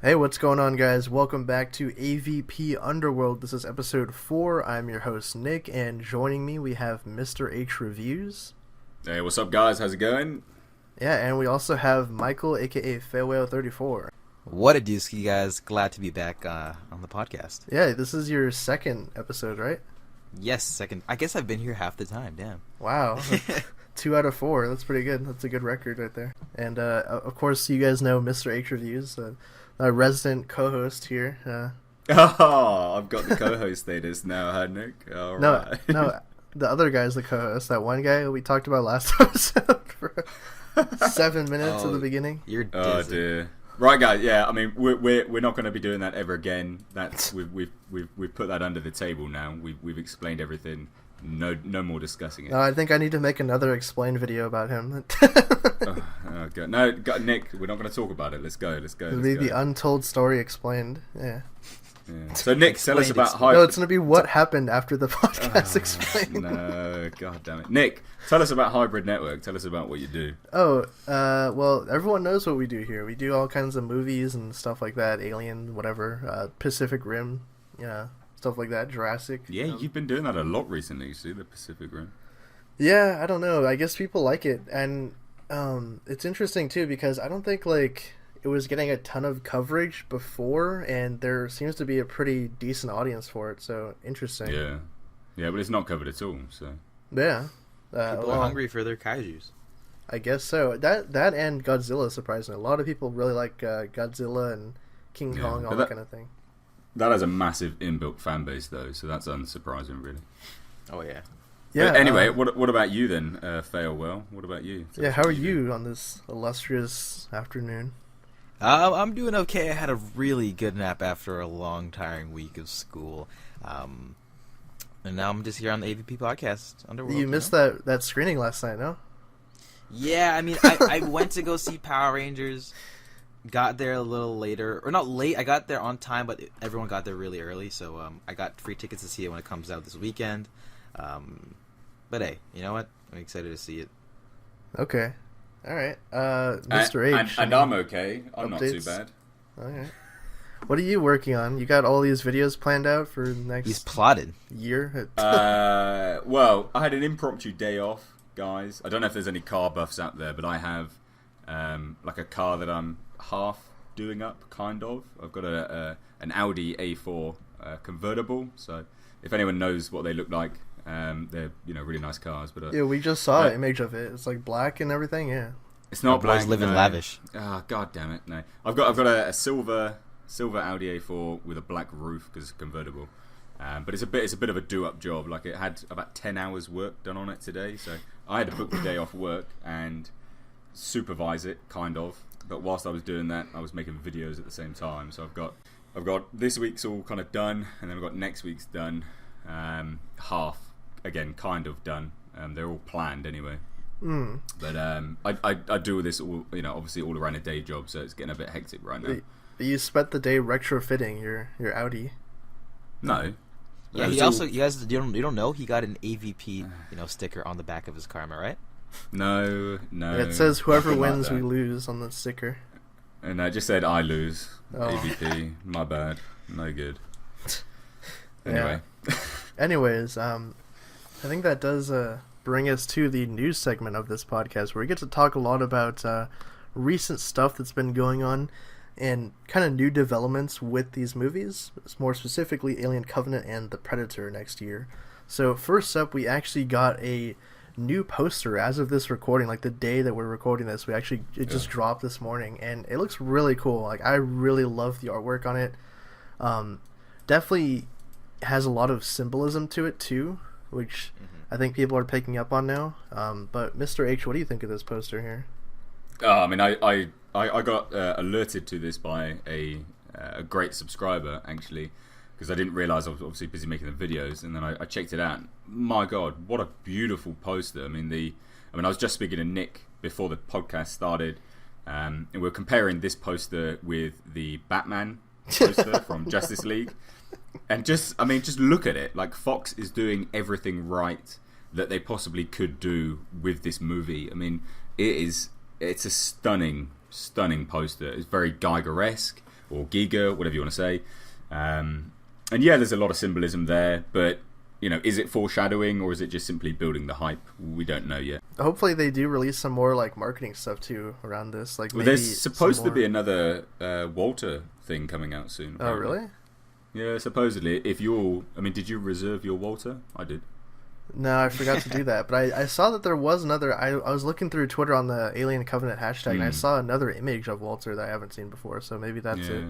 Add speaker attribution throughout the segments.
Speaker 1: Hey, what's going on, guys? Welcome back to AVP Underworld. This is episode 4. I'm your host, Nick, and joining me we have Mr. H Reviews.
Speaker 2: Hey, what's up, guys? How's it going?
Speaker 1: Yeah, and we also have Michael, aka Failwhale34.
Speaker 3: What a doozy, guys. Glad to be back on the podcast.
Speaker 1: Yeah, this is your second episode, right?
Speaker 3: Yes, second. I guess I've been here half the time, damn.
Speaker 1: Wow. 2 out of 4. That's pretty good. That's a good record right there. And, of course, you guys know Mr. H Reviews, a resident co-host here.
Speaker 2: Oh, I've got the co-host status now, huh, Nick? All right.
Speaker 1: No, the other guy's the co-host. That one guy we talked about last episode for 7 minutes at the beginning.
Speaker 3: You're dizzy.
Speaker 2: Oh dear. Right, guys. Yeah, I mean, we're not going to be doing that ever again. That's we've put that under the table now. We've explained everything. No more discussing it.
Speaker 1: No, I think I need to make another explain video about him.
Speaker 2: Oh, God. No, Nick, we're not going to talk about it. Let's go.
Speaker 1: It'll be the untold story explained. Yeah.
Speaker 2: So, Nick, tell us about
Speaker 1: No, it's going to be what happened after the podcast explained.
Speaker 2: No, God damn it. Nick, tell us about Hybrid Network. Tell us about what you do.
Speaker 1: Well, everyone knows what we do here. We do all kinds of movies and stuff like that. Alien, whatever. Pacific Rim, stuff like that. Jurassic.
Speaker 2: Yeah, you've been doing that a lot recently, see, the Pacific Rim.
Speaker 1: Yeah, I don't know. I guess people like it. And it's interesting, too, because I don't think, it was getting a ton of coverage before, and there seems to be a pretty decent audience for it, so interesting.
Speaker 2: Yeah, but it's not covered at all, so...
Speaker 1: Yeah.
Speaker 3: People are hungry for their kaijus.
Speaker 1: I guess so. That and Godzilla, surprisingly. A lot of people really like Godzilla and King Kong, all that kind of thing.
Speaker 2: That has a massive inbuilt fan base, though, so that's unsurprising, really.
Speaker 3: Oh, yeah.
Speaker 1: Yeah.
Speaker 2: But anyway, what about you, then, Failwell? What about you?
Speaker 1: How are you on this illustrious afternoon?
Speaker 3: I'm doing okay. I had a really good nap after a long, tiring week of school. And now I'm just here on the AVP podcast, Underworld.
Speaker 1: You missed that screening last night, no?
Speaker 3: Yeah, I mean, I went to go see Power Rangers, got there a little later. Or not late, I got there on time, but everyone got there really early, so I got free tickets to see it when it comes out this weekend. But hey, you know what? I'm excited to see it.
Speaker 1: Okay. All right, Mr. H.
Speaker 2: And I'm okay. I'm
Speaker 1: updates?
Speaker 2: not too bad.
Speaker 1: All right. What are you working on? You got all these videos planned out for the next
Speaker 3: He's plotted.
Speaker 1: year?
Speaker 2: Well, I had an impromptu day off, guys. I don't know if there's any car buffs out there, but I have like a car that I'm half doing up, kind of. I've got an Audi A4 convertible, so if anyone knows what they look like, they're really nice cars. But
Speaker 1: yeah, we just saw an image of it. It's like black and everything. Yeah.
Speaker 2: It's not black.
Speaker 3: Living lavish.
Speaker 2: Oh, God damn it! No, I've got a silver Audi A4 with a black roof because it's convertible. But it's a bit of a do-up job. Like, it had about 10 hours work done on it today, so I had to book the day off work and supervise it, kind of. But whilst I was doing that, I was making videos at the same time. So I've got this week's all kind of done, and then I've got next week's done, half again, kind of done. They're all planned anyway. But I do this all, obviously all around a day job, so it's getting a bit hectic right now.
Speaker 1: You spent the day retrofitting your Audi.
Speaker 2: No.
Speaker 3: Yeah, he also, you guys, you don't know, he got an AVP, sticker on the back of his car, am I right?
Speaker 2: No.
Speaker 1: Yeah, it says whoever wins, we lose on the sticker.
Speaker 2: And I just said I lose.
Speaker 1: Oh.
Speaker 2: AVP, my bad. No good. Anyway.
Speaker 1: Anyways, I think that does bring us to the news segment of this podcast, where we get to talk a lot about recent stuff that's been going on and kind of new developments with these movies, more specifically Alien Covenant and The Predator next year. So first up, we actually got a new poster as of this recording, like the day that we're recording this. It just dropped this morning, and it looks really cool. Like, I really love the artwork on it. Definitely has a lot of symbolism to it too, which I think people are picking up on now. But Mr. H, what do you think of this poster here?
Speaker 2: I mean, I got alerted to this by a great subscriber, actually, because I didn't realise I was obviously busy making the videos, and then I checked it out. My God, what a beautiful poster! I mean, I was just speaking to Nick before the podcast started, and we were comparing this poster with the Batman poster from Justice League, and just look at it. Like, Fox is doing everything right that they possibly could do with this movie. I mean, it's a stunning poster. It's very Geiger-esque. or Giga, whatever you want to say. And yeah, there's a lot of symbolism there, but is it foreshadowing or is it just simply building the hype? We don't know yet.
Speaker 1: Hopefully they do release some more like marketing stuff too around this. Like,
Speaker 2: well, there's supposed to be another Walter thing coming out soon. Apparently.
Speaker 1: Oh, really?
Speaker 2: Yeah, supposedly. Did you reserve your Walter? I did.
Speaker 1: No, I forgot to do that. But I saw that there was another. I was looking through Twitter on the Alien Covenant hashtag, and I saw another image of Walter that I haven't seen before. So maybe that's it.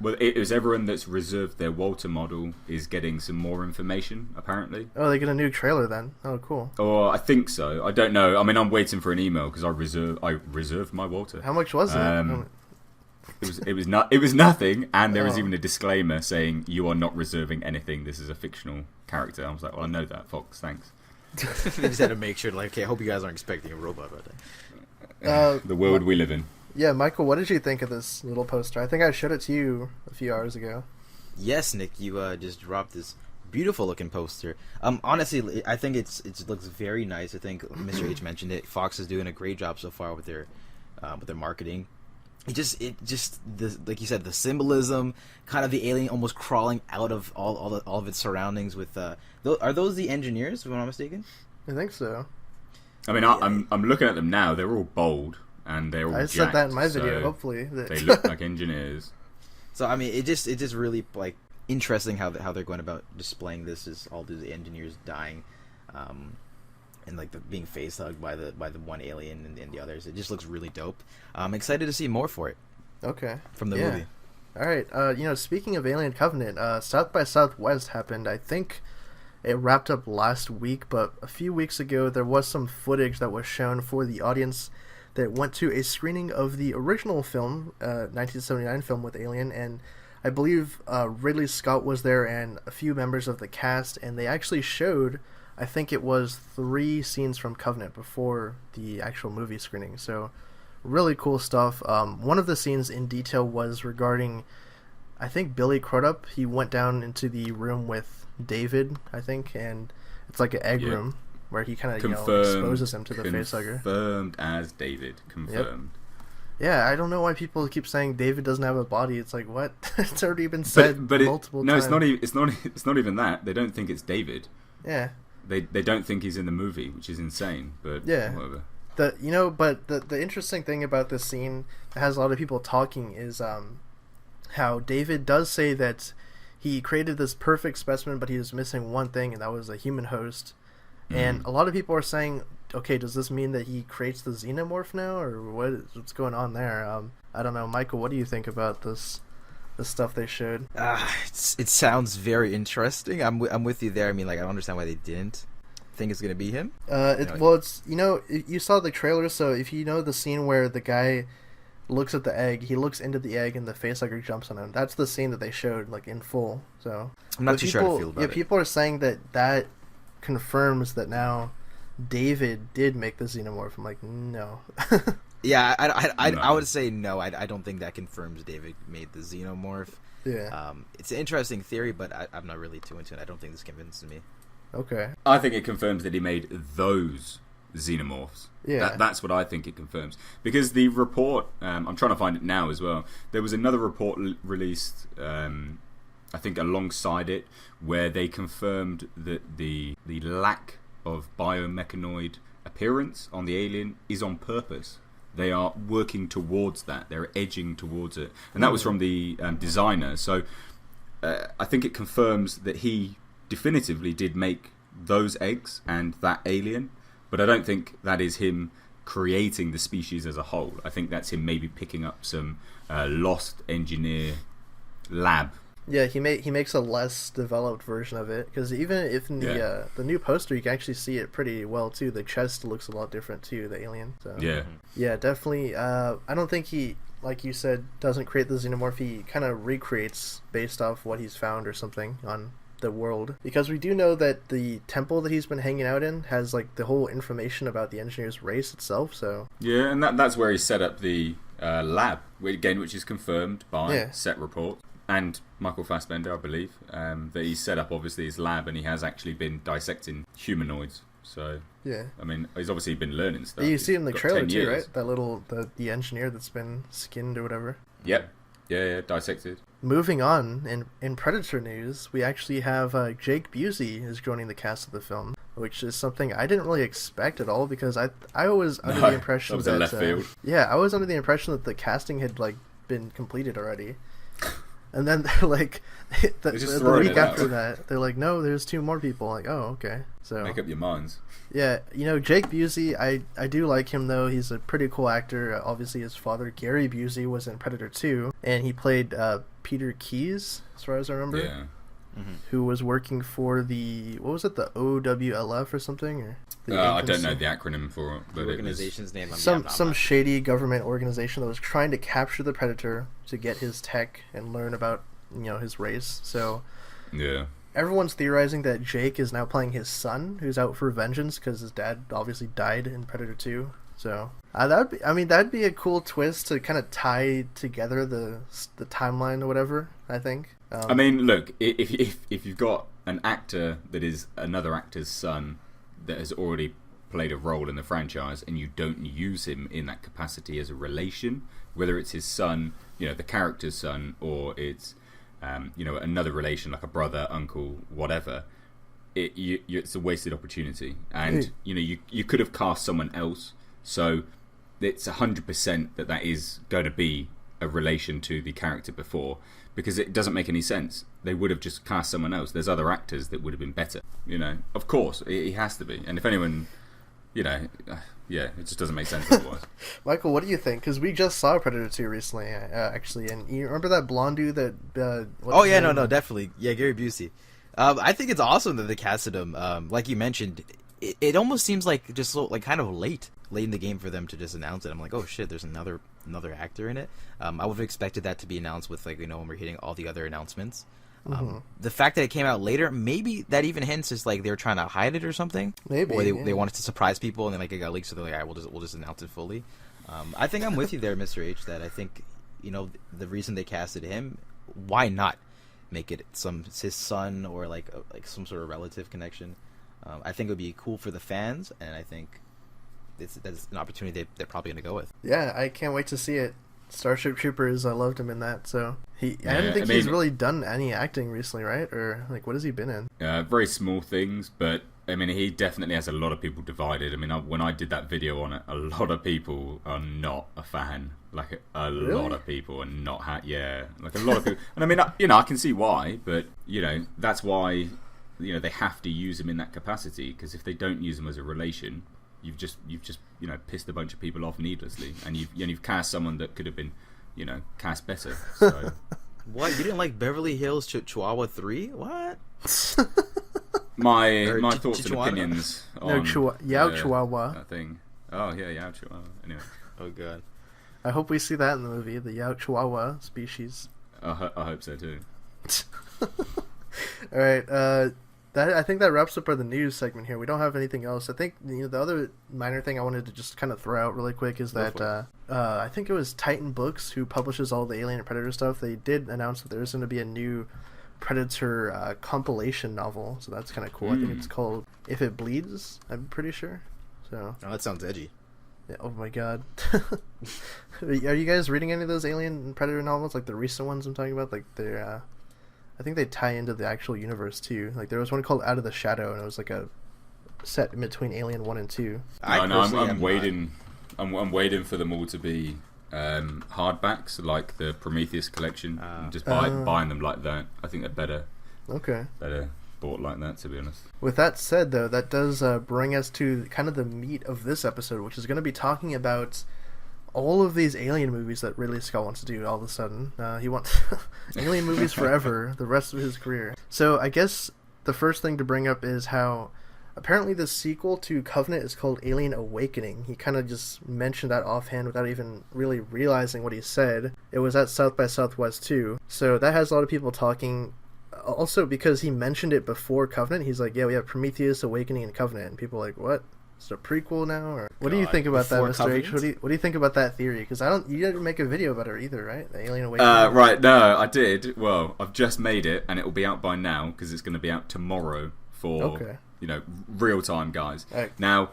Speaker 2: Well, it was everyone that's reserved their Walter model is getting some more information, apparently.
Speaker 1: Oh, they get a new trailer then. Oh, cool.
Speaker 2: Oh, I think so. I don't know. I mean, I'm waiting for an email because I reserved my Walter.
Speaker 1: How much was it?
Speaker 2: It was nothing, and there was even a disclaimer saying you are not reserving anything. This is a fictional character. I was like, well, I know that, Fox. Thanks.
Speaker 3: They just had to make sure, like, okay, I hope you guys aren't expecting a robot right there.
Speaker 2: The world we live in.
Speaker 1: Yeah, Michael, what did you think of this little poster? I think I showed it to you a few hours ago.
Speaker 3: Yes, Nick, you just dropped this beautiful looking poster. Honestly, I think it looks very nice. I think Mr. H mentioned it. Fox is doing a great job so far with their marketing. It just like you said, the symbolism, kind of the alien almost crawling out of all of its surroundings. With are those the engineers? If I'm not mistaken.
Speaker 1: I think so.
Speaker 2: I mean, I'm looking at them now. They're all bold and they're all.
Speaker 1: I said that in my video. Hopefully,
Speaker 2: they look like engineers.
Speaker 3: So I mean, it just really like interesting how they're going about displaying this as all the engineers dying, and like being face hugged by the one alien and the others. It just looks really dope. I'm excited to see more for it.
Speaker 1: Okay.
Speaker 3: From the movie.
Speaker 1: All right. Speaking of Alien Covenant, South by Southwest happened. I think it wrapped up last week, but a few weeks ago there was some footage that was shown for the audience that went to a screening of the original film, 1979 film with Alien, and I believe Ridley Scott was there and a few members of the cast, and they actually showed, I think it was 3 scenes from Covenant before the actual movie screening. So really cool stuff. One of the scenes in detail was regarding, I think, Billy Crudup. He went down into the room with David, I think, and it's like an egg room where he kind of exposes him to the facehugger.
Speaker 2: Confirmed as David. Confirmed.
Speaker 1: Yep. Yeah, I don't know why people keep saying David doesn't have a body. It's like, what? It's already been said multiple times.
Speaker 2: No, it's not even that. They don't think it's David.
Speaker 1: Yeah.
Speaker 2: They don't think he's in the movie, which is insane. But whatever.
Speaker 1: The interesting thing about this scene that has a lot of people talking is how David does say that he created this perfect specimen, but he was missing one thing, and that was a human host. And a lot of people are saying, okay, does this mean that he creates the xenomorph now, or what's going on there? I don't know, Michael. What do you think about this stuff they showed?
Speaker 3: It sounds very interesting. I'm with you there. I mean, like, I don't understand why they didn't think it's gonna be him.
Speaker 1: You saw the trailer, so if you know the scene where the guy looks at the egg, he looks into the egg, and the facehugger jumps on him. That's the scene that they showed, like, in full. So
Speaker 3: I'm not too sure how to feel about it.
Speaker 1: Yeah, people are saying that confirms that now David did make the xenomorph. I'm like, no.
Speaker 3: Yeah, I would say no. I don't think that confirms David made the xenomorph.
Speaker 1: Yeah.
Speaker 3: It's an interesting theory, but I'm not really too into it. I don't think this convinces me.
Speaker 1: Okay.
Speaker 2: I think it confirms that he made those xenomorphs.
Speaker 1: Yeah.
Speaker 2: That's what I think it confirms. Because the report, I'm trying to find it now as well, there was another report released, I think alongside it, where they confirmed that the lack of biomechanoid appearance on the alien is on purpose. They are working towards that. They're edging towards it. And that was from the designer. So I think it confirms that he definitively did make those eggs and that alien. But I don't think that is him creating the species as a whole. I think that's him maybe picking up some lost engineer lab.
Speaker 1: Yeah, he makes a less developed version of it, because even if in the new poster you can actually see it pretty well too. The chest looks a lot different too, the alien. So yeah, definitely. I don't think he, like you said, doesn't create the xenomorph. He kind of recreates based off what he's found or something on the world, because we do know that the temple that he's been hanging out in has like the whole information about the engineer's race itself. So
Speaker 2: yeah, and that's where he set up the lab again, which is confirmed by set report. And Michael Fassbender, I believe, that he set up obviously his lab, and he has actually been dissecting humanoids. So
Speaker 1: yeah,
Speaker 2: I mean, he's obviously been learning stuff.
Speaker 1: You see in the trailer too, right? That little the engineer that's been skinned or whatever.
Speaker 2: Yep. Yeah, dissected.
Speaker 1: Moving on, in Predator news, we actually have Jake Busey is joining the cast of the film, which is something I didn't really expect at all because I was under the impression
Speaker 2: that was a left field.
Speaker 1: Yeah, I was under the impression that the casting had like been completed already. And then they're like, the week after that, they're like, no, there's 2 more people. Like, oh, okay. So
Speaker 2: make up your minds.
Speaker 1: Yeah, Jake Busey, I do like him though. He's a pretty cool actor. Obviously, his father Gary Busey was in Predator 2, and he played Peter Keyes, as far as I remember.
Speaker 2: Yeah.
Speaker 3: Mm-hmm.
Speaker 1: Who was working for the the OWLF or something? Or
Speaker 2: I don't know the acronym for it, but
Speaker 3: the organization's name.
Speaker 1: Some shady government organization that was trying to capture the Predator to get his tech and learn about his race. So
Speaker 2: yeah,
Speaker 1: everyone's theorizing that Jake is now playing his son, who's out for vengeance because his dad obviously died in Predator 2. So that'd be a cool twist to kind of tie together the timeline or whatever. I think.
Speaker 2: I mean, look, if you've got an actor that is another actor's son that has already played a role in the franchise, and you don't use him in that capacity as a relation, whether it's his son, the character's son, or it's another relation like a brother, uncle, whatever, it's a wasted opportunity. And you could have cast someone else, so it's 100% that is going to be a relation to the character before, because it doesn't make any sense. They would have just cast someone else. There's other actors that would have been better. Of course, he has to be. And if anyone, it just doesn't make sense otherwise.
Speaker 1: Michael, what do you think? Because we just saw Predator 2 recently, actually, and you remember that blonde dude that...
Speaker 3: no, definitely. Yeah, Gary Busey. I think it's awesome that they casted him. Like you mentioned, it almost seems like just kind of late in the game for them to just announce it. I'm like, oh shit, there's another actor in it. I would have expected that to be announced with when we're hitting all the other announcements. The fact that it came out later, maybe that even hints is like they were trying to hide it or something.
Speaker 1: Maybe,
Speaker 3: or they wanted to surprise people, and then it got leaked, so they're like, all right, we'll just announce it fully. I think I'm with you there, Mr. H. That I think the reason they casted him, why not make it his son or like some sort of relative connection? I think it would be cool for the fans, and I think that's an opportunity they're probably going to go with.
Speaker 1: Yeah, I can't wait to see it. Starship Troopers, I loved him in that. So I don't think he's really done any acting recently, right? Or what has he been in?
Speaker 2: Very small things, but I mean, he definitely has a lot of people divided. I mean, when I did that video on it, a lot of people are not a fan. Like a lot of people are not like a lot of people. And I mean, I can see why, but that's why they have to use him in that capacity, because if they don't use him as a relation, you've just pissed a bunch of people off needlessly, and you've cast someone that could have been cast better. So
Speaker 3: what, you didn't like Beverly Hills Chihuahua 3? What?
Speaker 2: my thoughts and opinions on
Speaker 1: Chihuahua
Speaker 2: that thing. Oh yeah, Yao Chihuahua. Anyway.
Speaker 3: Oh god.
Speaker 1: I hope we see that in the movie, the Yao Chihuahua species.
Speaker 2: I hope so too.
Speaker 1: All right, I think that wraps up the news segment here. We don't have anything else. I think the other minor thing I wanted to just kind of throw out really quick is that I think it was Titan Books who publishes all the Alien and Predator stuff. They did announce that there's going to be a new Predator compilation novel, so that's kind of cool. I think it's called If It Bleeds, I'm pretty sure. So
Speaker 3: that sounds edgy.
Speaker 1: Yeah, oh my god. Are you guys reading any of those Alien and Predator novels, like the recent ones I'm talking about? Like they're I think they tie into the actual universe too. Like there was one called Out of the Shadow, and it was like a set in between Alien 1 and 2.
Speaker 2: I'm waiting. I'm waiting for them all to be hardbacks, like the Prometheus collection. Just buying them like that. I think they're better.
Speaker 1: Okay.
Speaker 2: Better bought like that, to be honest.
Speaker 1: With that said, though, that does bring us to kind of the meat of this episode, which is going to be talking about all of these Alien movies that Ridley Scott wants to do all of a sudden. He wants Alien movies forever, the rest of his career. So I guess the first thing to bring up is how apparently the sequel to Covenant is called Alien Awakening. He kind of just mentioned that offhand without even really realizing what he said. It was at South by Southwest too. So that has a lot of people talking. Also, because he mentioned it before Covenant, he's like, yeah, we have Prometheus, Awakening, and Covenant. And people are like, what? It's a prequel now? Or what do you think about that, Mr. H? What do you think about that theory? Because you didn't make a video about it either, right? The Alien Awakening.
Speaker 2: Right, no, I did. Well, I've just made it, and it will be out by now, because it's going to be out tomorrow for, real time, guys.
Speaker 1: Right.
Speaker 2: Now,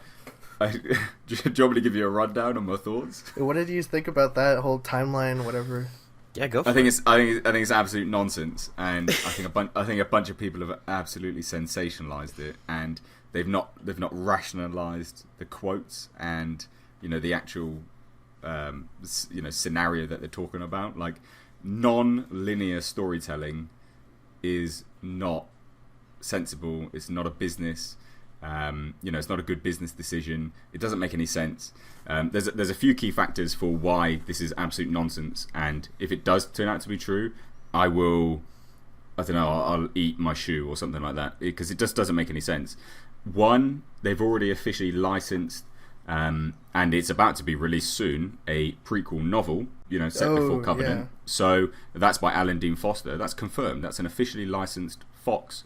Speaker 2: do you want me to give you a rundown on my thoughts?
Speaker 1: What did you think about that whole timeline, whatever?
Speaker 3: Yeah, go for
Speaker 2: I think
Speaker 3: it.
Speaker 2: I think it's absolute nonsense, and I think a bunch of people have absolutely sensationalized it, and they've not rationalized the quotes and the actual scenario that they're talking about. Like, non-linear storytelling is not sensible. It's not a business. It's not a good business decision. It doesn't make any sense. There's a few key factors for why this is absolute nonsense, and if it does turn out to be true, I'll eat my shoe or something like that, because it just doesn't make any sense. One, they've already officially licensed, and it's about to be released soon, a prequel novel, set before Covenant.
Speaker 1: Yeah.
Speaker 2: So that's by Alan Dean Foster. That's confirmed. That's an officially licensed Fox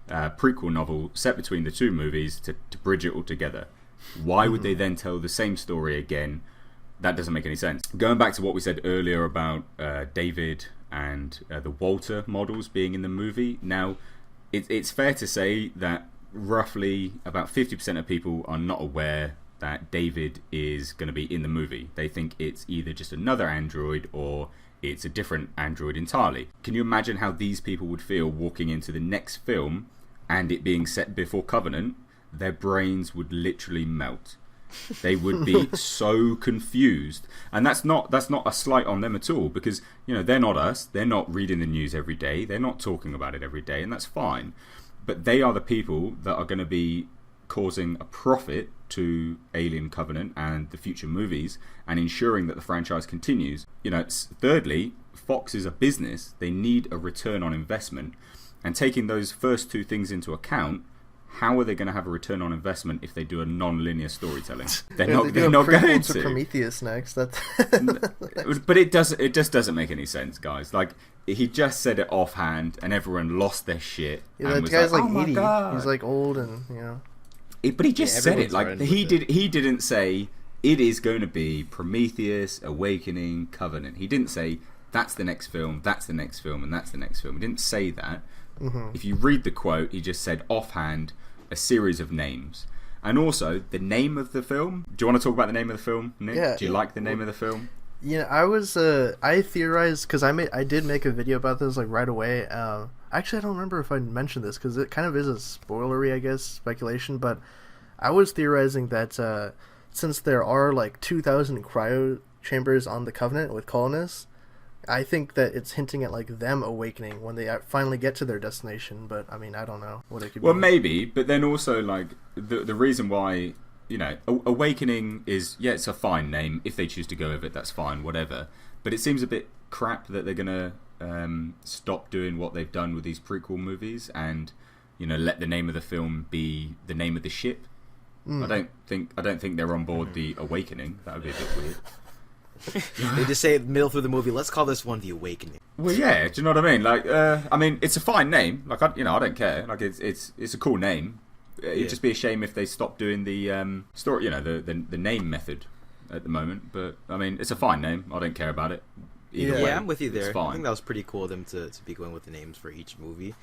Speaker 2: prequel novel set between the two movies to bridge it all together. Why would they then tell the same story again? That doesn't make any sense. Going back to what we said earlier about David and the Walter models being in the movie, now it's fair to say that roughly about 50% of people are not aware that David is going to be in the movie. They think it's either just another android or it's a different android entirely. Can you imagine how these people would feel walking into the next film and it being set before Covenant? Their brains would literally melt. They would be so confused, and that's not a slight on them at all, because they're not us. They're not reading the news every day. They're not talking about it every day, and that's fine. But they are the people that are going to be causing a profit to Alien Covenant and the future movies, and ensuring that the franchise continues. Thirdly, Fox is a business. They need a return on investment, and taking those first two things into account, how are they going to have a return on investment if they do a non-linear storytelling? They're not going to.
Speaker 1: Prometheus next. That's
Speaker 2: But it just doesn't make any sense, guys. Like, he just said it offhand, and everyone lost their shit.
Speaker 1: Yeah,
Speaker 2: and
Speaker 1: that guy's like
Speaker 2: "Oh my
Speaker 1: 80.
Speaker 2: God."
Speaker 1: He's like old, and
Speaker 2: But he just said it.
Speaker 3: everyone's
Speaker 2: Like,
Speaker 3: running
Speaker 2: he
Speaker 3: with
Speaker 2: did. He didn't say it is going to be Prometheus, Awakening, Covenant. He didn't say that's the next film, that's the next film, and that's the next film. He didn't say that. If you read the quote, he just said offhand a series of names. And also, the name of the film. Do you want to talk about the name of the film, Nick?
Speaker 1: Yeah.
Speaker 2: Do you like the name of the film?
Speaker 1: Yeah, I theorized, because I did make a video about this like right away. Actually, I don't remember if I mentioned this, because it kind of is a spoilery, I guess, speculation. But I was theorizing that since there are like 2,000 cryo chambers on the Covenant with colonists, I think that it's hinting at like them awakening when they finally get to their destination. But I mean, I don't know what it could be.
Speaker 2: Well, maybe, but then also like the reason why Awakening is, it's a fine name. If they choose to go with it, that's fine, whatever. But it seems a bit crap that they're gonna stop doing what they've done with these prequel movies and let the name of the film be the name of the ship. I don't think they're on board the Awakening. That would be a bit weird.
Speaker 3: They just say middle through the movie, let's call this one The Awakening.
Speaker 2: Well, yeah, do you know what I mean? Like, it's a fine name. Like, I don't care. Like, it's a cool name. It'd just be a shame if they stopped doing the story, the name method at the moment. But I mean, it's a fine name. I don't care about it. Either way,
Speaker 3: I'm with you there.
Speaker 2: It's fine.
Speaker 3: I think that was pretty cool of them to be going with the names for each movie.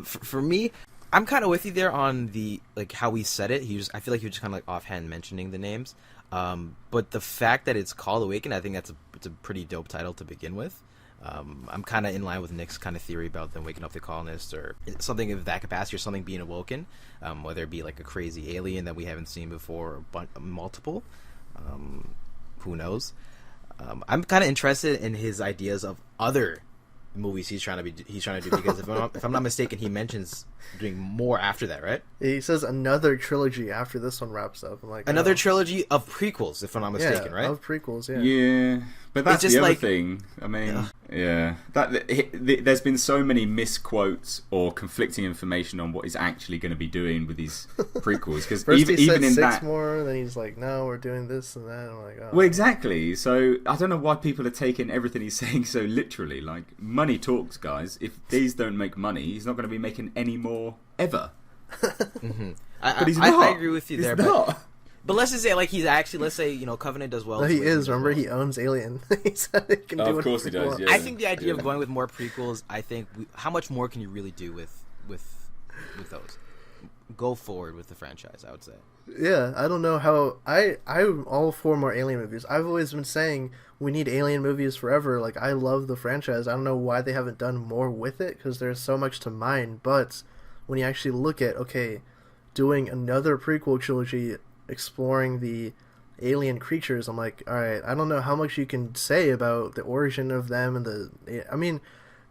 Speaker 3: For me, I'm kind of with you there on the how we said it. I feel like he was just kind of offhand mentioning the names. But the fact that it's called Awaken, I think it's a pretty dope title to begin with. I'm kind of in line with Nick's kind of theory about them waking up the colonists or something of that capacity, or something being awoken, whether it be like a crazy alien that we haven't seen before, or multiple. Who knows? I'm kind of interested in his ideas of other movies he's trying to do, because if I'm not mistaken, he mentions doing more after that, right?
Speaker 1: He says another trilogy after this one wraps up. I'm like,
Speaker 3: another trilogy of prequels, if I'm not mistaken, right?
Speaker 1: Of prequels, yeah.
Speaker 2: Yeah, but that's
Speaker 3: just
Speaker 2: the other
Speaker 3: like-
Speaker 2: thing. I mean, there's been so many misquotes or conflicting information on what he's actually going to be doing with these prequels. Because
Speaker 1: First he
Speaker 2: even
Speaker 1: said
Speaker 2: in
Speaker 1: 6
Speaker 2: that,
Speaker 1: more, then he's like, no, we're doing this and that. I'm like, oh.
Speaker 2: well, exactly. So I don't know why people are taking everything he's saying so literally. Like, money talks, guys. If these don't make money, he's not going to be making any more ever.
Speaker 3: Mm-hmm.
Speaker 2: But he's
Speaker 3: I
Speaker 2: not.
Speaker 3: agree with you
Speaker 2: He's
Speaker 3: there,
Speaker 2: not.
Speaker 3: But let's just say, like, he's actually, let's say, Covenant does well.
Speaker 1: No, he
Speaker 3: Awakening
Speaker 1: is.
Speaker 3: does
Speaker 1: Remember,
Speaker 3: well.
Speaker 1: he owns Alien. He said he can do
Speaker 2: Of
Speaker 1: whatever
Speaker 2: course he does,
Speaker 1: wants.
Speaker 2: yeah.
Speaker 3: I think the idea of
Speaker 2: Yeah.
Speaker 3: going with more prequels, I think, how much more can you really do with those? go forward with the franchise, I would say.
Speaker 1: Yeah, I don't know how... I'm all for more Alien movies. I've always been saying we need Alien movies forever. Like, I love the franchise. I don't know why they haven't done more with it, because there's so much to mine. But when you actually look at, okay, doing another prequel trilogy exploring the alien creatures, I'm like, alright, I don't know how much you can say about the origin of them and the... I mean,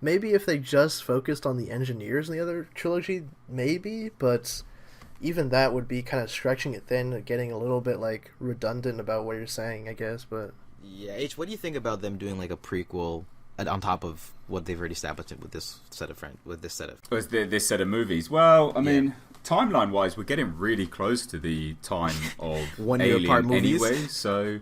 Speaker 1: maybe if they just focused on the engineers in the other trilogy, maybe, but... even that would be kind of stretching it thin, getting a little bit like redundant about what you're saying, I guess. But
Speaker 3: yeah, H, what do you think about them doing like a prequel on top of what they've already established with this set of this set of
Speaker 2: movies? Well, I mean, timeline wise, we're getting really close to the time of
Speaker 3: 1 year apart
Speaker 2: Alien
Speaker 3: movies
Speaker 2: anyway. So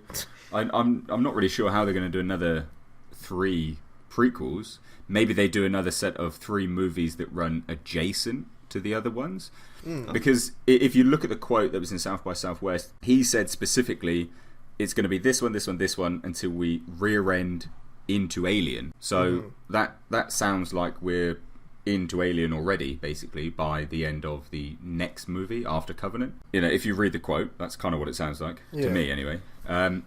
Speaker 2: I'm not really sure how they're going to do another 3 prequels. Maybe they do another set of 3 movies that run adjacent to the other ones. Because if you look at the quote that was in South by Southwest, he said specifically it's going to be this one, this one, this one until we rear end into Alien. So that sounds like we're into Alien already, basically, by the end of the next movie after Covenant. You know, if you read the quote, that's kind of what it sounds like to me, anyway.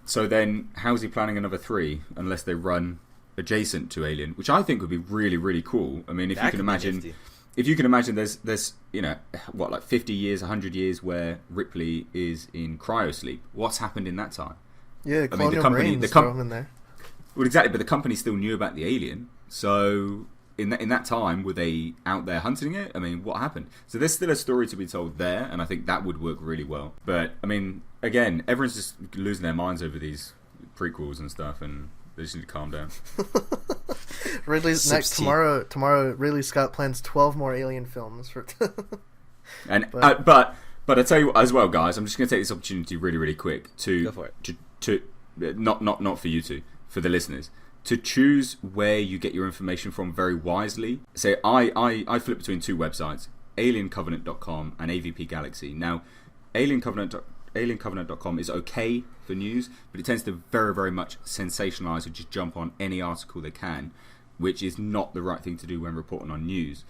Speaker 2: So then, how's he planning another 3 unless they run adjacent to Alien, which I think would be really, really cool. I mean, if you can imagine. If you can imagine, there's you know, what, like 50 years, 100 years where Ripley is in cryosleep. What's happened in that time?
Speaker 1: Yeah, I mean, the company in there.
Speaker 2: Well, exactly, but the company still knew about the alien. So in that time, were they out there hunting it? I mean, what happened? So there's still a story to be told there, and I think that would work really well. But I mean, again, everyone's just losing their minds over these prequels and stuff, and they just need to calm down.
Speaker 1: Ridley's next tomorrow. Ridley Scott plans 12 more Alien films for.
Speaker 2: But I tell you what, as well, guys, I'm just going to take this opportunity really, really quick to
Speaker 3: go for it.
Speaker 2: To not for you two, for the listeners, to choose where you get your information from very wisely. Say I flip between 2 websites, aliencovenant.com and AVP Galaxy. Now, aliencovenant.com is okay for news, but it tends to very, very much sensationalize or just jump on any article they can, which is not the right thing to do when reporting on news.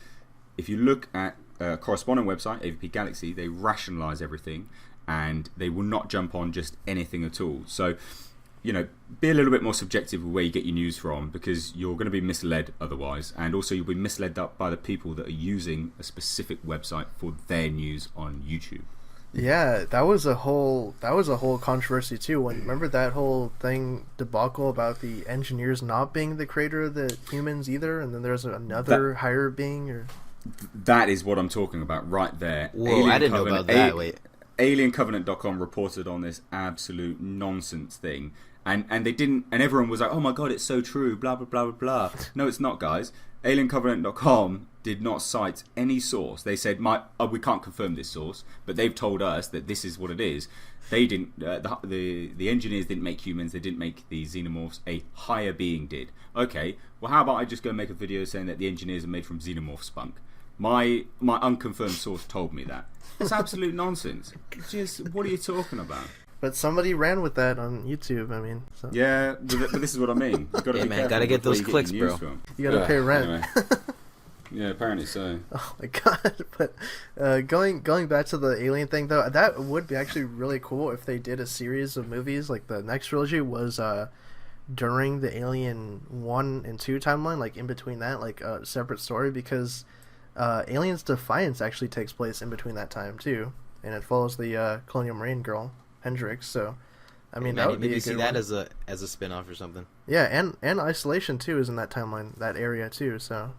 Speaker 2: If you look at a corresponding website, AVP Galaxy, they rationalize everything and they will not jump on just anything at all. So, you know, be a little bit more subjective with where you get your news from, because you're going to be misled otherwise, and also you'll be misled up by the people that are using a specific website for their news on YouTube.
Speaker 1: Yeah, that was a whole controversy too. Remember that whole thing debacle about the engineers not being the creator of the humans either, and then there's another higher being. Or
Speaker 2: that is what I'm talking about right there.
Speaker 3: Whoa, I didn't know about that. Wait,
Speaker 2: AlienCovenant.com reported on this absolute nonsense thing, and they didn't, and everyone was like, "Oh my god, it's so true." Blah blah blah blah blah. No, it's not, guys. AlienCovenant.com did not cite any source. They said, we can't confirm this source, but they've told us that this is what it is. They didn't. The engineers didn't make humans. They didn't make the xenomorphs. A higher being did. Okay. Well, how about I just go make a video saying that the engineers are made from xenomorph spunk? My unconfirmed source told me that. It's absolute nonsense. Just what are you talking about?
Speaker 1: But somebody ran with that on YouTube. I mean, so.
Speaker 2: Yeah, but this is what I mean. You got to be careful.
Speaker 3: Gotta get those clicks, bro.
Speaker 1: You gotta pay rent.
Speaker 2: Anyway. Yeah, apparently so.
Speaker 1: Oh my god! But going back to the Alien thing, though, that would be actually really cool if they did a series of movies. Like the next trilogy was during the Alien 1 and 2 timeline, like in between that, like a separate story, because Aliens Defiance actually takes place in between that time too, and it follows the Colonial Marine girl Hendrix. So, I mean, that would be a good
Speaker 3: see
Speaker 1: one.
Speaker 3: that as a spin-off or something.
Speaker 1: Yeah, and Isolation too is in that timeline, that area too. So.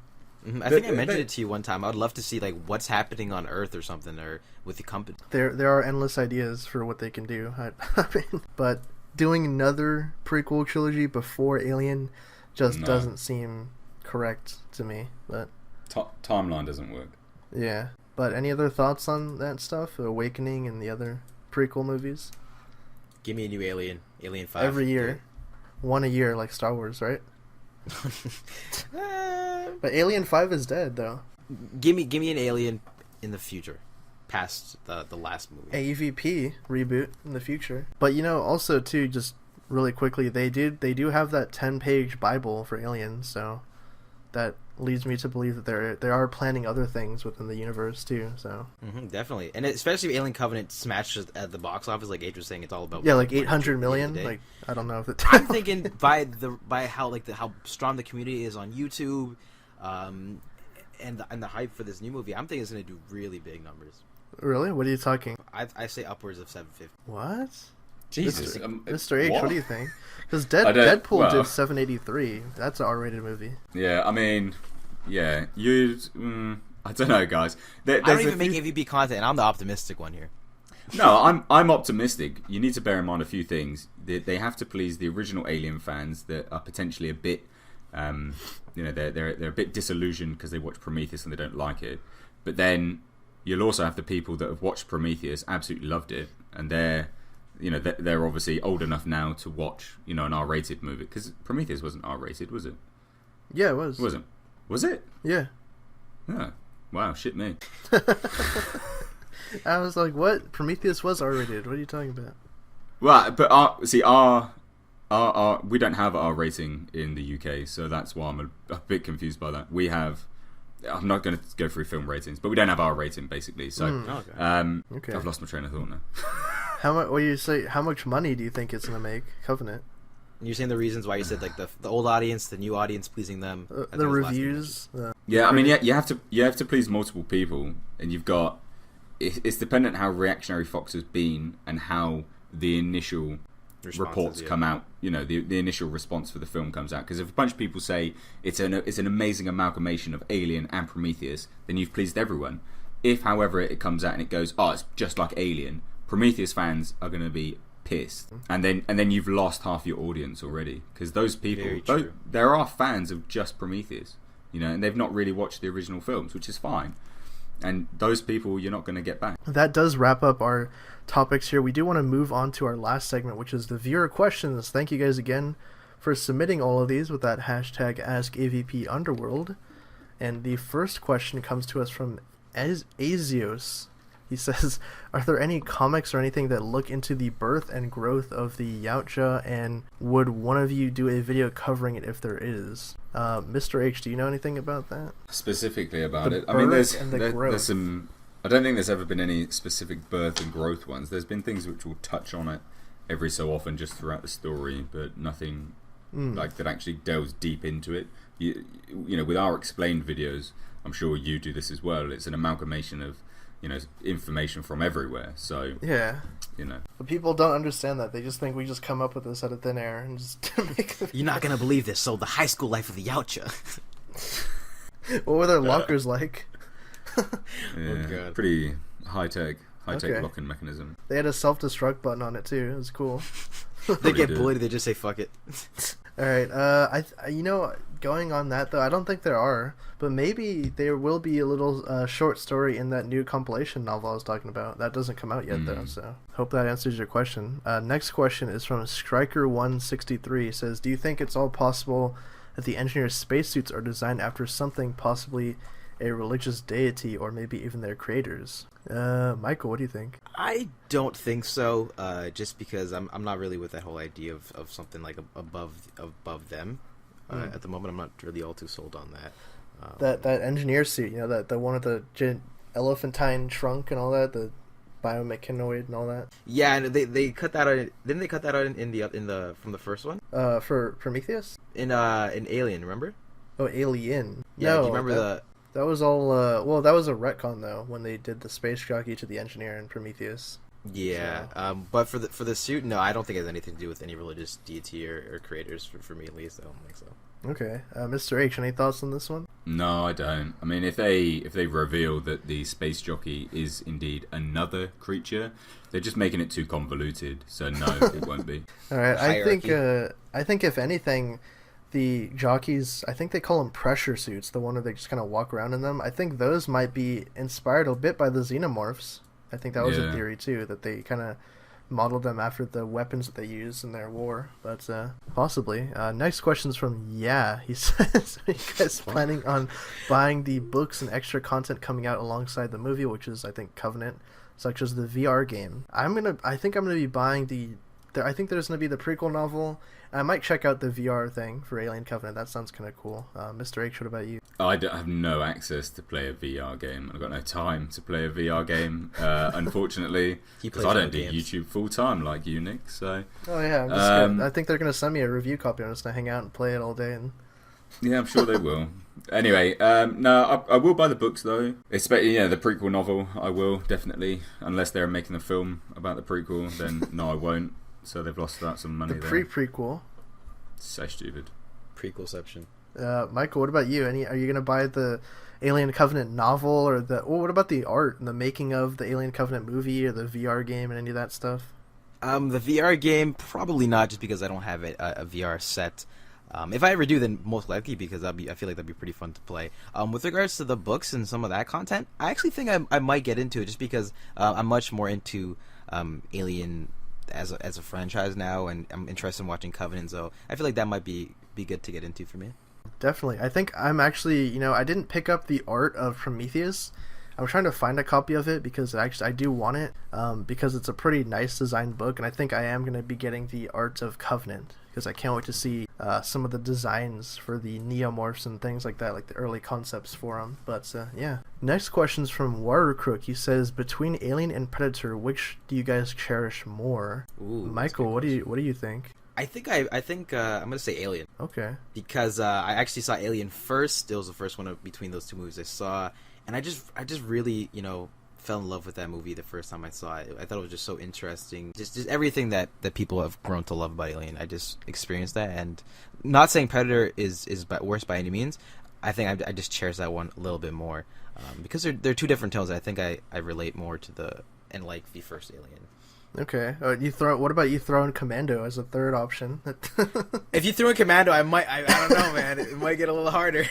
Speaker 3: I think I mentioned it to you one time. I would love to see like what's happening on Earth or something, or with the company.
Speaker 1: There are endless ideas for what they can do. I mean, but doing another prequel trilogy before Alien just doesn't seem correct to me. But
Speaker 2: timeline doesn't work.
Speaker 1: Yeah, but any other thoughts on that stuff? Awakening and the other prequel movies.
Speaker 3: Give me a new Alien 5
Speaker 1: every year, one a year, like Star Wars, right? But Alien 5 is dead, though.
Speaker 3: Give me an Alien in the future, past the last movie.
Speaker 1: AVP reboot in the future. But also too, just really quickly, they do have that 10-page Bible for Aliens, so that leads me to believe that they are planning other things within the universe too. So
Speaker 3: definitely, and especially if Alien Covenant smashes at the box office, like Age was saying, it's all about
Speaker 1: like 800 million. Like I don't know if it.
Speaker 3: I'm thinking by how how strong the community is on YouTube, and the hype for this new movie, I'm thinking it's going to do really big numbers.
Speaker 1: Really? What are you talking?
Speaker 3: I say upwards of 750.
Speaker 1: What?
Speaker 2: Jesus,
Speaker 1: Mr. H, what do you think? Because Deadpool did 783. That's an R-rated movie.
Speaker 2: Yeah, I mean, yeah, I don't know, guys.
Speaker 3: I don't even make AVP content, and I'm the optimistic one here.
Speaker 2: No, I'm optimistic. You need to bear in mind a few things. They have to please the original Alien fans that are potentially a bit, they're a bit disillusioned because they watch Prometheus and they don't like it. But then you'll also have the people that have watched Prometheus, absolutely loved it, and they're obviously old enough now to watch, an R-rated movie. Because Prometheus wasn't R-rated, was it?
Speaker 1: Yeah, it was.
Speaker 2: It wasn't. Was it?
Speaker 1: Yeah.
Speaker 2: Oh, wow, shit me.
Speaker 1: I was like, what? Prometheus was R-rated. What are you talking about?
Speaker 2: Well, but we don't have R rating in the UK, so that's why I'm a bit confused by that. I'm not going to go through film ratings, but we don't have R rating, basically. So,
Speaker 1: okay.
Speaker 2: I've lost my train of thought now.
Speaker 1: How much money do you think it's going to make, Covenant?
Speaker 3: You're saying the reasons why you said like the old audience, the new audience, pleasing them,
Speaker 1: the reviews.
Speaker 2: Yeah, I mean, you have to please multiple people, and you've got. It's dependent how reactionary Fox has been and how the initial reports come out. The initial response for the film comes out. Because if a bunch of people say it's an amazing amalgamation of Alien and Prometheus, then you've pleased everyone. If, however, it comes out and it goes, it's just like Alien, Prometheus fans are going to be pissed, and then you've lost half your audience already. Because those people, there are fans of just Prometheus, and they've not really watched the original films, which is fine. And those people you're not going to get back. That
Speaker 1: does wrap up our topics here. We do want to move on to our last segment, which is the viewer questions. Thank you guys again for submitting all of these with that hashtag AskAVPUnderworld. And the first question comes to us from Azios. He says, are there any comics or anything that look into the birth and growth of the Yautja, and would one of you do a video covering it if there is? Mr. H, do you know anything about that?
Speaker 2: Specifically about it? I mean, there's some... I don't think there's ever been any specific birth and growth ones. There's been things which will touch on it every so often just throughout the story, but nothing like that actually delves deep into it. With our explained videos, I'm sure you do this as well. It's an amalgamation of information from everywhere. So
Speaker 1: yeah, but people don't understand that. They just think we just come up with this out of thin air and just make them.
Speaker 3: You're not gonna believe this. So the high school life of the Yautja.
Speaker 1: What were their lockers like?
Speaker 2: Yeah, oh God. Pretty high tech locking mechanism.
Speaker 1: They had a self-destruct button on it too. It was cool.
Speaker 3: They get bullied. They just say fuck it.
Speaker 1: All right. Going on that though, I don't think there are, but maybe there will be a little short story in that new compilation novel I was talking about. That doesn't come out yet though, so hope that answers your question. Next question is from Striker163. It says, do you think it's all possible that the engineers' spacesuits are designed after something, possibly a religious deity or maybe even their creators? Michael, what do you think?
Speaker 3: I don't think so. Just because I'm not really with that whole idea of something like above them. At the moment, I'm not really all too sold on that.
Speaker 1: That engineer suit, that the one with the elephantine trunk and all that, the biomechanoid and all that.
Speaker 3: Yeah, and they cut that out. Didn't they cut that out in the from the first one?
Speaker 1: For Prometheus?
Speaker 3: In Alien, remember?
Speaker 1: Oh, Alien.
Speaker 3: Yeah,
Speaker 1: no,
Speaker 3: do you remember
Speaker 1: that was all. That was a retcon though when they did the space jockey to the engineer in Prometheus.
Speaker 3: Yeah, so. But for the suit, no, I don't think it has anything to do with any religious deity or creators. For me, at least, I don't think so.
Speaker 1: Okay, Mr. H, any thoughts on this one?
Speaker 2: No, I don't. I mean, if they reveal that the space jockey is indeed another creature, they're just making it too convoluted. So no, it won't be.
Speaker 1: All right, I think if anything, the jockeys, I think they call them pressure suits, the one where they just kind of walk around in them. I think those might be inspired a bit by the xenomorphs. I think that was a theory too, that they kind of modeled them after the weapons that they use in their war, but possibly. Next question's from He says, are you guys planning on buying the books and extra content coming out alongside the movie, which is I think Covenant, such as the VR game? I think I'm gonna be buying the I think there's going to be the prequel novel. I might check out the VR thing for Alien Covenant. That sounds kind of cool. Mr. H, what about you?
Speaker 2: I have no access to play a VR game. I've got no time to play a VR game, unfortunately, because I don't do YouTube full time like you, Nick. So.
Speaker 1: Oh yeah, I'm just I think they're going to send me a review copy. I'm just going to hang out and play it all day. And
Speaker 2: yeah, I'm sure they will. Anyway, no, I will buy the books though. Especially, the prequel novel. I will definitely, unless they're making a film about the prequel. Then no, I won't. So they've lost out some money there.
Speaker 1: Prequel.
Speaker 2: So stupid.
Speaker 3: Prequelception.
Speaker 1: Michael, what about you? Are you gonna buy the Alien Covenant novel or what about the art and the making of the Alien Covenant movie or the VR game and any of that stuff?
Speaker 3: The VR game, probably not, just because I don't have a VR set. If I ever do, then most likely because I feel like that'd be pretty fun to play. With regards to the books and some of that content, I actually think I might get into it just because I'm much more into Alien as a franchise now, and I'm interested in watching Covenant, so I feel like that might be good to get into for me.
Speaker 1: Definitely. I think I'm actually, I didn't pick up the art of Prometheus. I'm trying to find a copy of it because I do want it, because it's a pretty nice designed book, and I think I am going to be getting the art of Covenant because I can't wait to see some of the designs for the neomorphs and things like that, like the early concepts for them. But yeah. Next question's from Warcrook. He says, between Alien and Predator, which do you guys cherish more?
Speaker 3: Ooh,
Speaker 1: Michael, what do you think?
Speaker 3: I think I'm gonna say Alien.
Speaker 1: Okay.
Speaker 3: Because I actually saw Alien first. It was the first one between those two movies I saw, and I just really fell in love with that movie the first time I saw it. I thought it was just so interesting. Just everything that people have grown to love about Alien. I just experienced that, and not saying Predator is worse by any means. I think I just cherish that one a little bit more because they're two different tones. I think I relate more to the first Alien.
Speaker 1: Okay. What about you throw in Commando as a third option?
Speaker 3: If you threw in Commando, I don't know, man. It might get a little harder.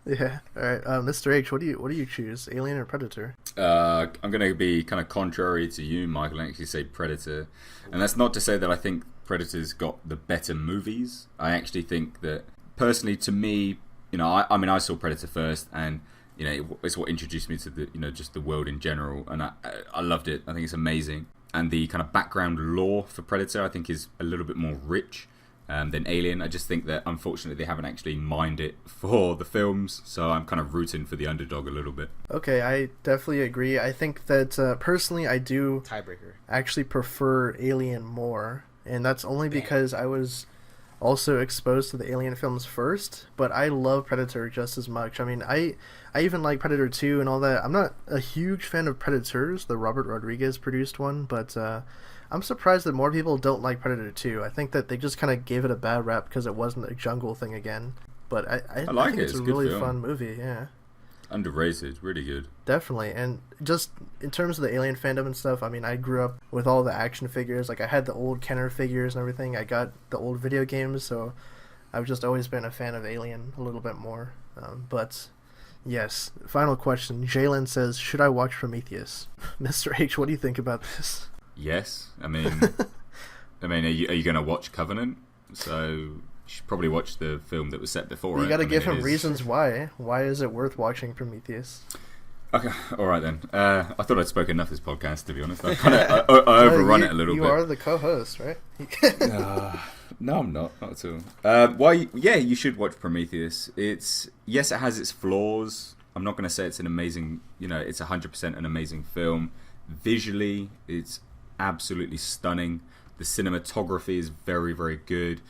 Speaker 1: Yeah. All right. Mr. H, what do you choose? Alien or Predator?
Speaker 2: I'm going to be kind of contrary to you, Michael, and actually say Predator. And that's not to say that I think Predator's got the better movies. I actually think that, personally, to me, I saw Predator first, and it's what introduced me to the just the world in general, and I loved it. I think it's amazing. And the kind of background lore for Predator, I think, is a little bit more rich than Alien. I just think that, unfortunately, they haven't actually mined it for the films, so I'm kind of rooting for the underdog a little bit.
Speaker 1: Okay, I definitely agree. I think that, personally, I do actually prefer Alien more, and that's only because I was also exposed to the Alien films first, but I love Predator just as much. I mean, I even like Predator 2 and all that. I'm not a huge fan of Predators, the Robert Rodriguez produced one, but I'm surprised that more people don't like Predator 2. I think that they just kind of gave it a bad rap because it wasn't a jungle thing again. But I think it's a really fun movie, yeah.
Speaker 2: Underrated, really good.
Speaker 1: Definitely, and just in terms of the Alien fandom and stuff, I mean, I grew up with all the action figures. Like, I had the old Kenner figures and everything. I got the old video games, so I've just always been a fan of Alien a little bit more. But, yes, final question. Jalen says, should I watch Prometheus? Mr. H, what do you think about this?
Speaker 2: Yes. I mean, are you going to watch Covenant? So you should probably watch the film that was set before.
Speaker 1: You got to give him reasons why. Why is it worth watching Prometheus?
Speaker 2: Okay, all right then. I thought I'd spoken enough this podcast, to be honest. I overrun it a little bit.
Speaker 1: You are the co-host, right?
Speaker 2: No, I'm not at all. Why? Yeah, you should watch Prometheus. It has its flaws. I'm not going to say it's an amazing. It's 100% an amazing film. Visually, it's absolutely stunning. The cinematography is very, very good.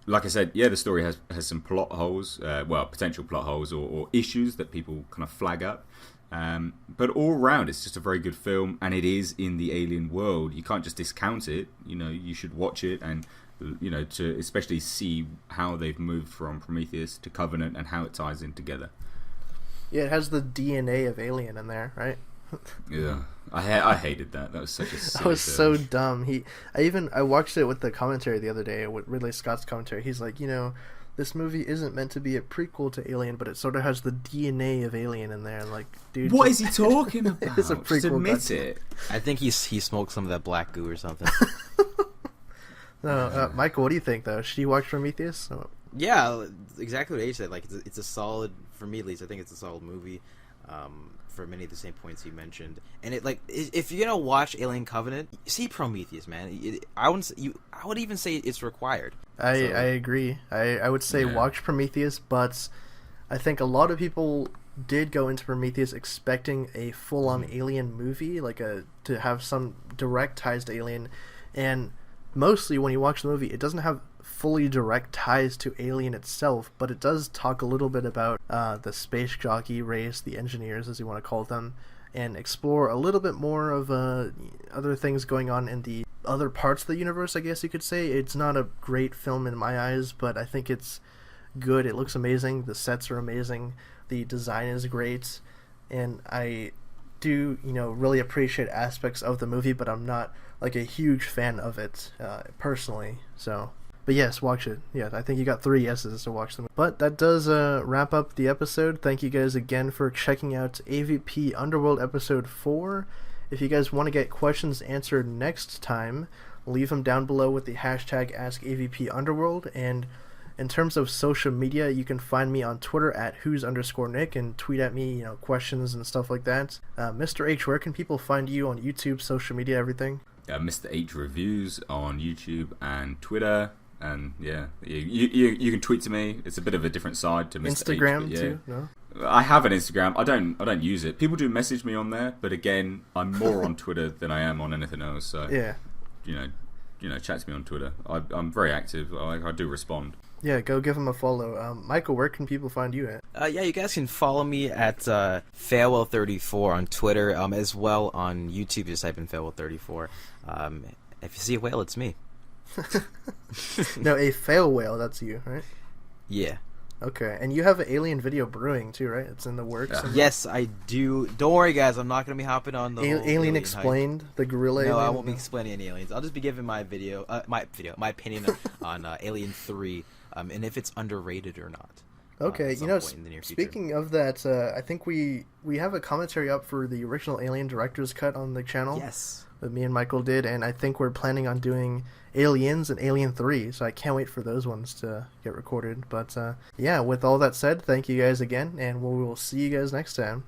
Speaker 2: Like I said, the story has some plot holes, potential plot holes or issues that people kind of flag up. But all around, it's just a very good film, and it is in the Alien world. You can't just discount it. You should watch it, and to especially see how they've moved from Prometheus to Covenant and how it ties in together.
Speaker 1: Yeah, it has the DNA of Alien in there, right?
Speaker 2: Yeah, I hated that. That was such a silly
Speaker 1: That was
Speaker 2: film.
Speaker 1: so dumb. I watched it with the commentary the other day, with Ridley Scott's commentary. He's like, this movie isn't meant to be a prequel to Alien, but it sort of has the DNA of Alien in there. Like, dude,
Speaker 2: what is he talking about?
Speaker 1: It is a prequel.
Speaker 2: Submit it.
Speaker 3: I think he smoked some of that black goo or something.
Speaker 1: No, Michael, what do you think though? Should you watch Prometheus?
Speaker 3: Yeah, exactly what H said. Like, it's a solid, for me at least. I think it's a solid movie. for many of the same points you mentioned. And if you're gonna watch Alien Covenant, see Prometheus, man. I would even say it's required.
Speaker 1: I agree. I would say watch Prometheus, but I think a lot of people did go into Prometheus expecting a full-on Alien movie, to have some direct ties to Alien, and mostly when you watch the movie, it doesn't have fully direct ties to Alien itself, but it does talk a little bit about the space jockey race, the engineers, as you want to call them, and explore a little bit more of other things going on in the other parts of the universe, I guess you could say. It's not a great film in my eyes, but I think it's good. It looks amazing. The sets are amazing. The design is great. And I do, really appreciate aspects of the movie, but I'm not, a huge fan of it, personally. So, but yes, watch it. Yeah, I think you got 3 yeses to watch them. But that does wrap up the episode. Thank you guys again for checking out AVP Underworld Episode 4. If you guys want to get questions answered next time, leave them down below with the hashtag AskAVPUnderworld. And in terms of social media, you can find me on Twitter at who's_Nick and tweet at me, questions and stuff like that. Mr. H, where can people find you on YouTube, social media, everything?
Speaker 2: Mr. H Reviews on YouTube and Twitter. And you can tweet to me. It's a bit of a different side to Mr.
Speaker 1: Instagram
Speaker 2: H,
Speaker 1: too, no?
Speaker 2: I have an Instagram. I don't use it. People do message me on there, but again, I'm more on Twitter than I am on anything else. So
Speaker 1: yeah,
Speaker 2: chat to me on Twitter. I'm very active. I do respond.
Speaker 1: Yeah, go give him a follow. Michael, where can people find you at?
Speaker 3: You guys can follow me at Farewell34 on Twitter, as well on YouTube. Just type in Farewell34. If you see a whale, it's me.
Speaker 1: No, a fail whale. That's you, right?
Speaker 3: Yeah.
Speaker 1: Okay, and you have an Alien video brewing too, right? It's in the works.
Speaker 3: Yeah. Yes, I do. Don't worry, guys. I'm not going to be hopping on the
Speaker 1: Alien Explained, the gorilla.
Speaker 3: No,
Speaker 1: alien?
Speaker 3: I won't be explaining any aliens. I'll just be giving my opinion on Alien 3, and if it's underrated or not.
Speaker 1: Okay, speaking of that, I think we have a commentary up for the original Alien director's cut on the channel.
Speaker 3: Yes.
Speaker 1: That me and Michael did, and I think we're planning on doing Aliens and Alien 3, so I can't wait for those ones to get recorded. But with all that said, thank you guys again, and we will see you guys next time.